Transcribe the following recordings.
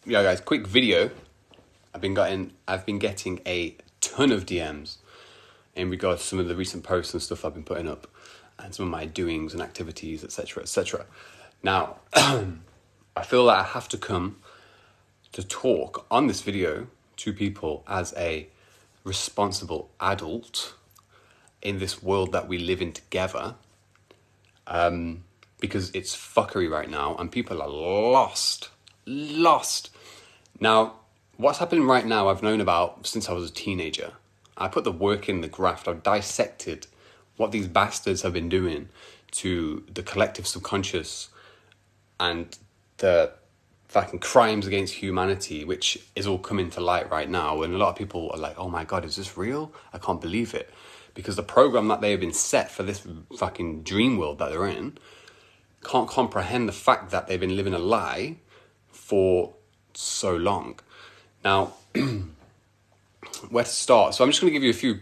Yeah, guys, quick video. I've been getting a ton of DMs in regards to some of the recent posts and stuff I've been putting up, and some of my doings and activities, etc., etc. Now, I feel that I have to come to talk on this video to people as a responsible adult in this world that we live in together, because it's fuckery right now and people are lost. Now, what's happening right now I've known about since I was a teenager. I put the work in, the graft. I've dissected what these bastards have been doing to the collective subconscious and the fucking crimes against humanity, which is all coming to light right now. And a lot of people are like, oh my God, is this real? I can't believe it. Because the program that they have been set for this fucking dream world that they're in can't comprehend the fact that they've been living a lie for so long. Now, where to start? So I'm just going to give you a few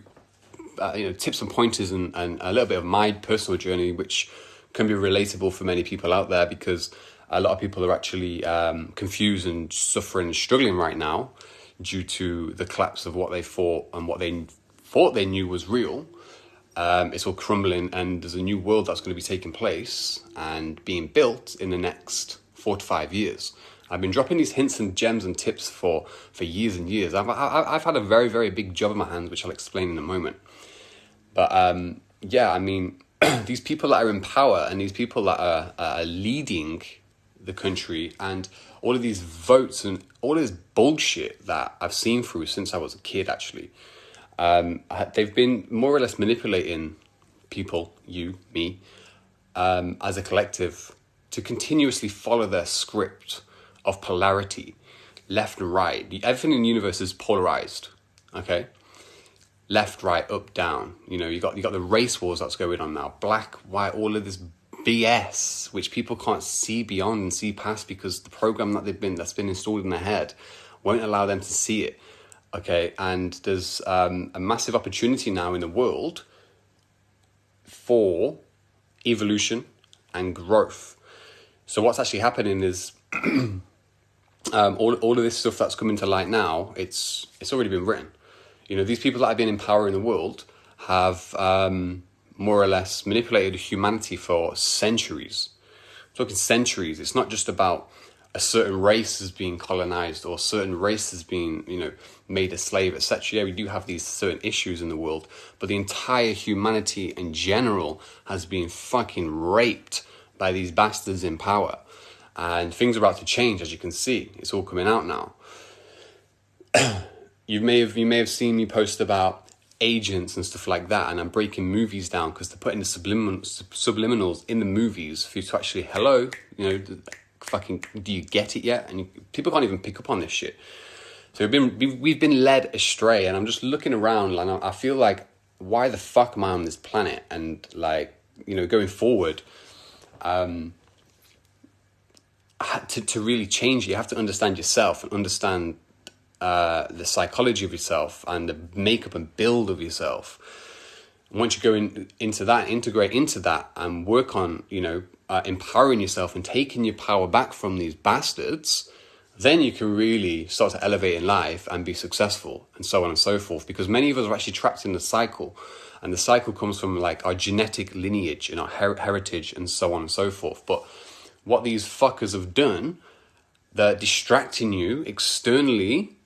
tips and pointers and a little bit of my personal journey, which can be relatable for many people out there, because a lot of people are actually confused and suffering and struggling right now due to the collapse of what they thought and what they thought they knew was real. It's all crumbling, and there's a new world that's going to be taking place and being built in the next 4 to 5 years. I've been dropping these hints and gems and tips for years and years. I've had a very, very big job in my hands, which I'll explain in a moment. But I mean, these people that are in power and these people that are leading the country, and all of these votes and all this bullshit that I've seen through since I was a kid, actually, they've been more or less manipulating people, you, me, as a collective, to continuously follow their script of polarity, left and right. Everything in the universe is polarized, okay? Left, right, up, down. You know, you got the race wars that's going on now. Black, white, all of this BS, which people can't see beyond and see past, because the program that's been installed in their head won't allow them to see it. Okay, and there's a massive opportunity now in the world for evolution and growth. So what's actually happening is all of this stuff that's coming to light now, it's already been written. You know, these people that have been in power in the world have more or less manipulated humanity for centuries. I'm talking centuries. It's not just about a certain race is being colonized or certain race is being, made a slave, etc. Yeah, we do have these certain issues in the world, but the entire humanity in general has been fucking raped by these bastards in power. And things are about to change, as you can see. It's all coming out now. You may have seen me post about agents and stuff like that, and I'm breaking movies down because they're putting the subliminals in the movies for you to actually, fucking, do you get it yet? And people can't even pick up on this shit. So we've been led astray, and I'm just looking around and I feel like, why the fuck am I on this planet? And going forward, to really change, you have to understand yourself and understand the psychology of yourself and the makeup and build of yourself. And once you go into that, integrate into that, and work on, empowering yourself and taking your power back from these bastards, then you can really start to elevate in life and be successful, and so on and so forth. Because many of us are actually trapped in the cycle, and the cycle comes from like our genetic lineage and our heritage and so on and so forth. But what these fuckers have done, they're distracting you externally,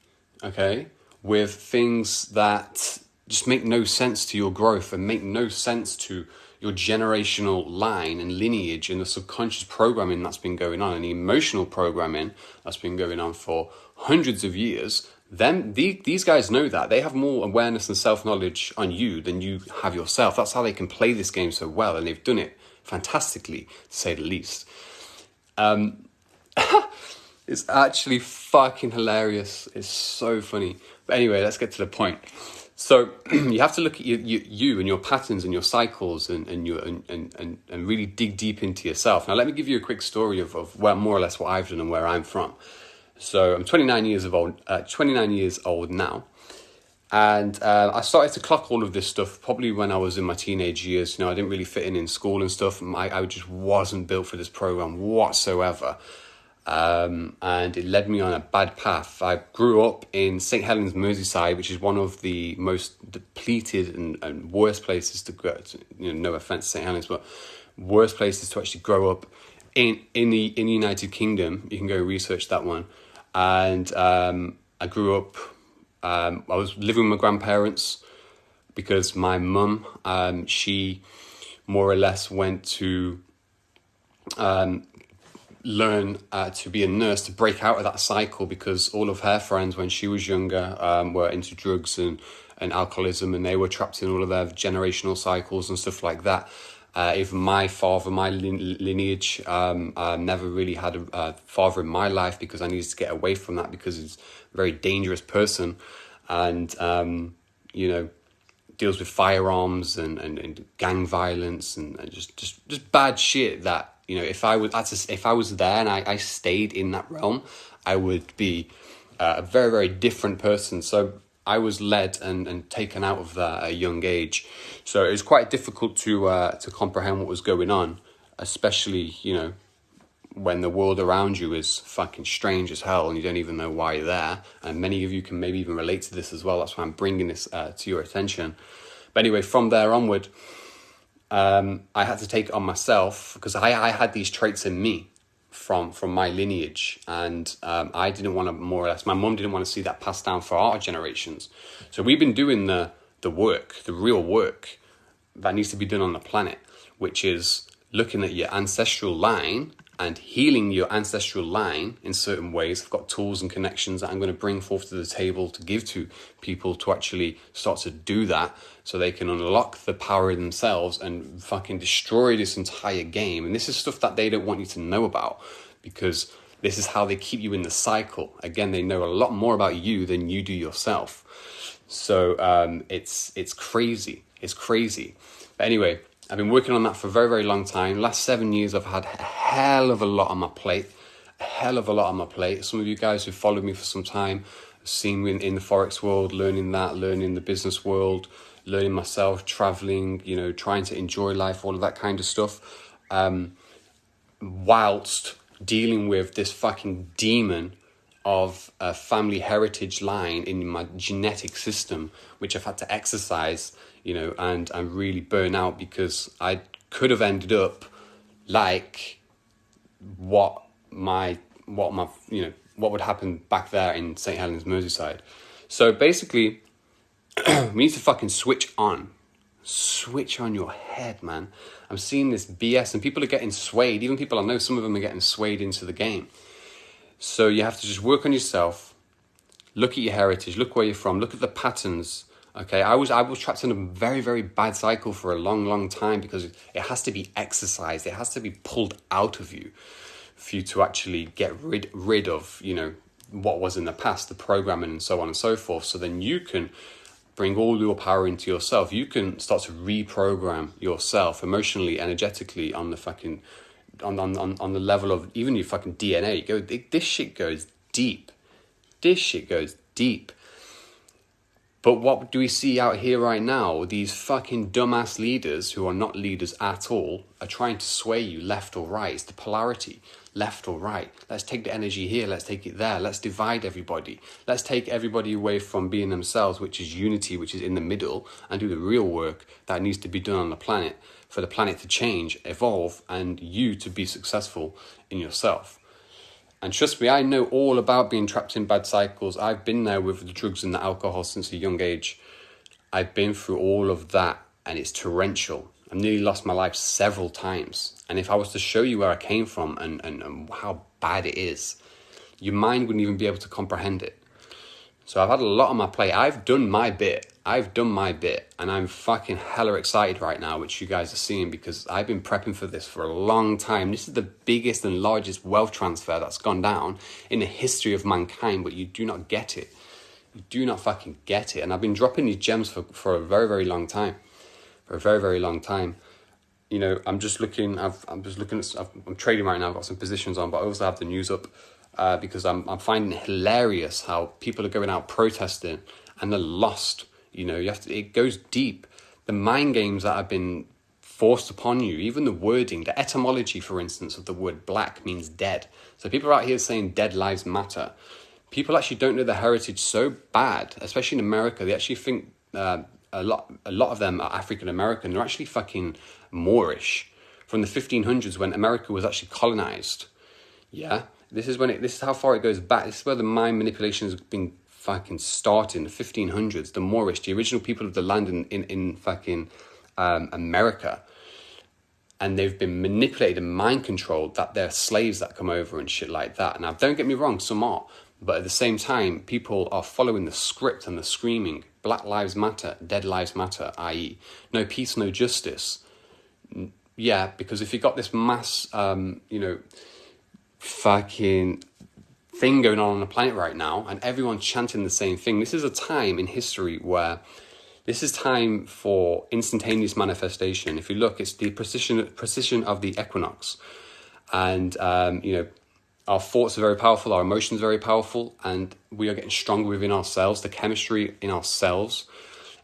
okay, with things that just make no sense to your growth and make no sense to your generational line and lineage and the subconscious programming that's been going on and the emotional programming that's been going on for hundreds of years. These guys know that. They have more awareness and self-knowledge on you than you have yourself. That's how they can play this game so well, and they've done it fantastically, to say the least. It's actually fucking hilarious. It's so funny. But anyway, let's get to the point. So you have to look at you and your patterns and your cycles and really dig deep into yourself. Now, let me give you a quick story of where, more or less, what I've done and where I'm from. So I'm 29 years old now. And I started to clock all of this stuff probably when I was in my teenage years. I didn't really fit in school and stuff. I just wasn't built for this program whatsoever. and it led me on a bad path. I grew up in St. Helens, Merseyside, which is one of the most depleted and worst places to go. No offense to St. Helens, but worst places to actually grow up in the United Kingdom. You can go research that one. And I grew up. I was living with my grandparents because my mum, she more or less went to learn to be a nurse, to break out of that cycle, because all of her friends when she was younger were into drugs and alcoholism, and they were trapped in all of their generational cycles and stuff like that. Even my father, my lineage, never really had a father in my life because I needed to get away from that, because he's a very dangerous person, and deals with firearms and gang violence and just bad shit that, if I was there and I stayed in that realm, I would be a very, very different person. So I was led and taken out of that at a young age. So it was quite difficult to comprehend what was going on, especially, when the world around you is fucking strange as hell and you don't even know why you're there. And many of you can maybe even relate to this as well. That's why I'm bringing this to your attention. But anyway, from there onward, I had to take it on myself, because I had these traits in me from my lineage, and I didn't want to, more or less, my mum didn't want to see that passed down for our generations. So we've been doing the work, the real work that needs to be done on the planet, which is looking at your ancestral line and healing your ancestral line in certain ways. I've got tools and connections that I'm going to bring forth to the table to give to people to actually start to do that, so they can unlock the power in themselves and fucking destroy this entire game. And this is stuff that they don't want you to know about, because this is how they keep you in the cycle. Again, they know a lot more about you than you do yourself. So it's crazy. It's crazy. But anyway, I've been working on that for a very, very long time. Last 7 years, I've had a hell of a lot on my plate. Some of you guys who followed me for some time have seen me in the Forex world, learning the business world, learning myself, traveling, trying to enjoy life, all of that kind of stuff. Whilst dealing with this fucking demon of a family heritage line in my genetic system, which I've had to exercise, and really burn out, because I could have ended up like what would happen back there in St. Helens, Merseyside. So basically, we need to fucking switch on your head, man. I'm seeing this BS, and people are getting swayed. Even people I know, some of them are getting swayed into the game. So you have to just work on yourself, look at your heritage, look where you're from, look at the patterns. Okay, I was trapped in a very, very bad cycle for a long, long time, because it has to be exercised. It has to be pulled out of you for you to actually get rid of, what was in the past, the programming and so on and so forth. So then you can bring all your power into yourself. You can start to reprogram yourself emotionally, energetically, on the fucking, on the level of even your fucking DNA. This shit goes deep. But what do we see out here right now? These fucking dumbass leaders, who are not leaders at all, are trying to sway you left or right. It's the polarity, left or right. Let's take the energy here, let's take it there. Let's divide everybody. Let's take everybody away from being themselves, which is unity, which is in the middle, and do the real work that needs to be done on the planet, for the planet to change, evolve, and you to be successful in yourself. And trust me, I know all about being trapped in bad cycles. I've been there with the drugs and the alcohol since a young age. I've been through all of that, and it's torrential. I've nearly lost my life several times. And if I was to show you where I came from and how bad it is, your mind wouldn't even be able to comprehend it. So I've had a lot on my plate. I've done my bit, and I'm fucking hella excited right now, which you guys are seeing, because I've been prepping for this for a long time. This is the biggest and largest wealth transfer that's gone down in the history of mankind, but you do not get it. You do not fucking get it. And I've been dropping these gems for a very, very long time. I'm just looking. I'm trading right now. I've got some positions on, but I also have the news up. Because I'm finding it hilarious how people are going out protesting and they're lost. It goes deep. The mind games that have been forced upon you. Even the wording, the etymology, for instance, of the word black means dead. So people are out here saying dead lives matter. People actually don't know the heritage so bad, especially in America. They actually think a lot of them are African American. They're actually fucking Moorish from the 1500s when America was actually colonized. Yeah, this is how far it goes back. This is where the mind manipulation has been fucking started in the 1500s. The Moorish, the original people of the land in fucking America, and they've been manipulated and mind controlled that they're slaves that come over and shit like that. Now, don't get me wrong, some are, but at the same time, people are following the script and the screaming. Black lives matter, dead lives matter, i.e. no peace, no justice. Yeah, because if you got this mass, fucking thing going on the planet right now, and everyone chanting the same thing, this is a time in history where this is time for instantaneous manifestation. If you look, it's the precision of the equinox. And, our thoughts are very powerful, our emotions are very powerful, and we are getting stronger within ourselves. The chemistry in ourselves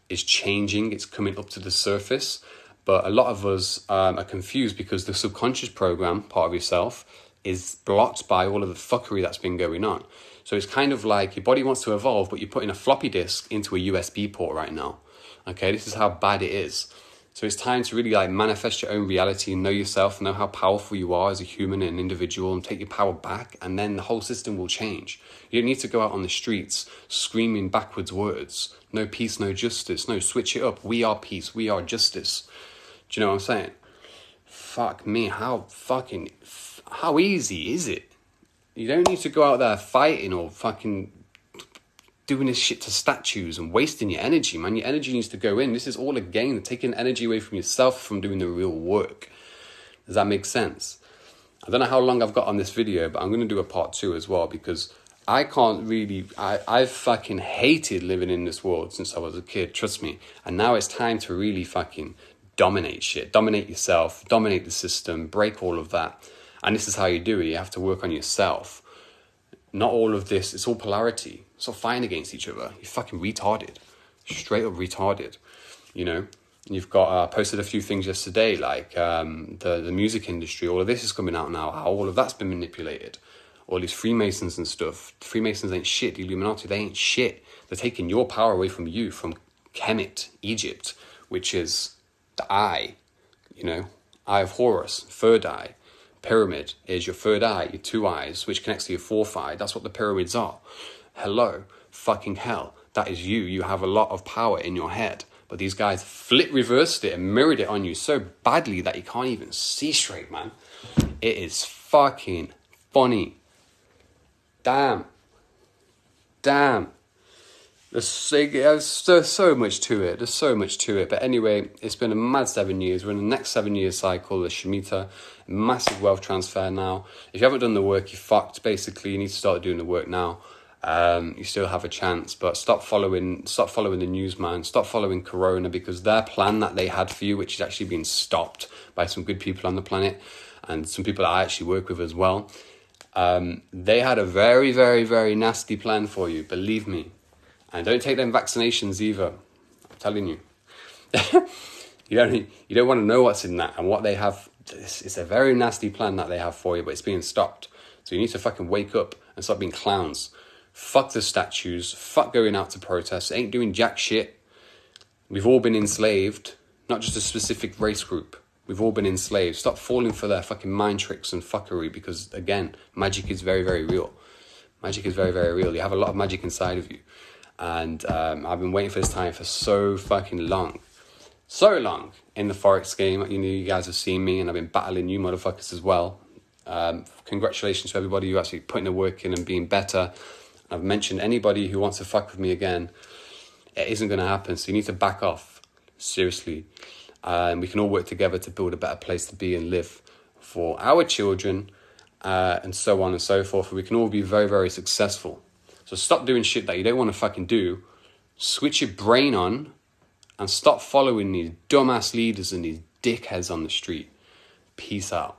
is changing, it's coming up to the surface. But a lot of us are confused because the subconscious program, part of yourself, is blocked by all of the fuckery that's been going on. So it's kind of like your body wants to evolve, but you're putting a floppy disk into a USB port right now. Okay, this is how bad it is. So it's time to really manifest your own reality and know yourself, know how powerful you are as a human and an individual, and take your power back, and then the whole system will change. You don't need to go out on the streets screaming backwards words. No peace, no justice. No, switch it up. We are peace. We are justice. Do you know what I'm saying? Fuck me. How easy is it? You don't need to go out there fighting or fucking doing this shit to statues and wasting your energy, man. Your energy needs to go in. This is all a game, taking energy away from yourself from doing the real work. Does that make sense? I don't know how long I've got on this video, but I'm going to do a part 2 as well, because I can't really... I've fucking hated living in this world since I was a kid, trust me. And now it's time to really fucking dominate shit. Dominate yourself, dominate the system, break all of that. And this is how you do it. You have to work on yourself. Not all of this, it's all polarity. It's all fighting against each other. You're fucking retarded. Straight up retarded. You know? You've got, posted a few things yesterday, like the music industry. All of this is coming out now. How all of that's been manipulated. All these Freemasons and stuff. Freemasons ain't shit. The Illuminati, they ain't shit. They're taking your power away from you, from Kemet, Egypt, which is the eye. You know? Eye of Horus, third eye. Pyramid is your third eye, your 2 eyes, which connects to your 4th eye. That's what the pyramids are. Hello, fucking hell. That is you. You have a lot of power in your head. But these guys reversed it and mirrored it on you so badly that you can't even see straight, man. It is fucking funny. Damn. There's so much to it. There's so much to it. But anyway, it's been a mad 7 years. We're in the next 7-year cycle, the Shemitah. Massive wealth transfer now. If you haven't done the work, you're fucked. Basically, you need to start doing the work now. You still have a chance. But stop following the news, man. Stop following Corona, because their plan that they had for you, which is actually being stopped by some good people on the planet, and some people that I actually work with as well, they had a very, very, very nasty plan for you. Believe me. And don't take them vaccinations either. I'm telling you. You don't want to know what's in that and what they have. It's a very nasty plan that they have for you, but it's being stopped. So you need to fucking wake up and stop being clowns. Fuck the statues. Fuck going out to protest. It ain't doing jack shit. We've all been enslaved. Not just a specific race group. We've all been enslaved. Stop falling for their fucking mind tricks and fuckery, because, again, magic is very, very real. Magic is very, very real. You have a lot of magic inside of you. And I've been waiting for this time for so fucking long. So long in the Forex game. You know, you guys have seen me, and I've been battling you motherfuckers as well. Congratulations to everybody who actually putting the work in and being better. I've mentioned anybody who wants to fuck with me again, it isn't going to happen. So you need to back off. Seriously. We can all work together to build a better place to be and live for our children, and so on and so forth. And we can all be very, very successful. So stop doing shit that you don't want to fucking do. Switch your brain on and stop following these dumbass leaders and these dickheads on the street. Peace out.